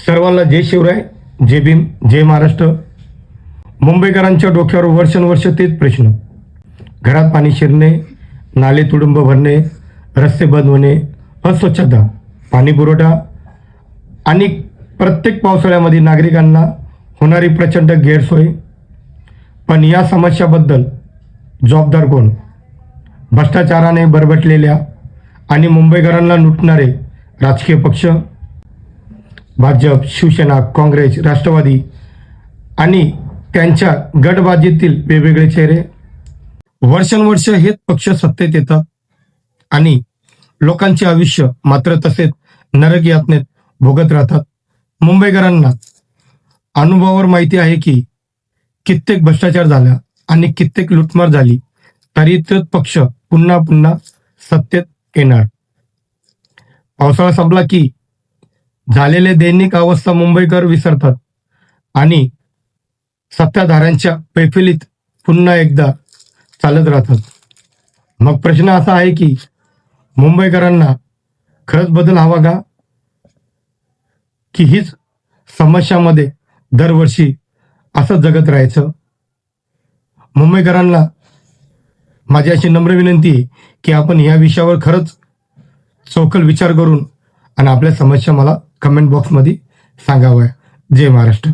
सर्वांना जय शिवराय, जय भीम, जय महाराष्ट्र. मुंबईकरांच्या डोक्यावर वर्षानुवर्ष तेच प्रश्न. घरात पाणी शिरणे, नाले तुडुंब भरणे, रस्ते बंद होणे, अस्वच्छता, पाणी पुरवठा आणि प्रत्येक पावसाळ्यामध्ये नागरिकांना होणारी प्रचंड गैरसोय. पण या समस्याबद्दल जबाबदार कोण? भ्रष्टाचाराने बरबटलेल्या आणि मुंबईकरांना लुटणारे राजकीय पक्ष, भाजप, शिवसेना, काँग्रेस, राष्ट्रवादी आणि त्यांच्या गटबाजीतील वेगवेगळे चेहरे. वर्षानुवर्ष हेच पक्ष सत्तेत येतात आणि लोकांचे आयुष्य मात्र तसेच नरक यातनेत भोगत राहतात. मुंबईकरांना अनुभवावर माहिती आहे की कित्येक भ्रष्टाचार झाला आणि कित्येक लुटमार झाली तरी तोच पक्ष पुन्हा पुन्हा सत्तेत येणार. पावसाळा संपला की झालेले दैनिक अवस्था मुंबईकर विसरतात आणि सत्ताधाऱ्यांच्या मैफिलीत पुन्हा एकदा चालत राहतात. मग प्रश्न असा आहे की मुंबईकरांना खरंच बदल हवा का, की हीच समस्यामध्ये दरवर्षी असं जगत राहायचं? मुंबईकरांना माझी अशी नम्र विनंती आहे की आपण या विषयावर खरंच सखोल विचार करून आणि आपल्या समस्या मला कमेंट बॉक्समध्ये सांगाव्या. जय महाराष्ट्र.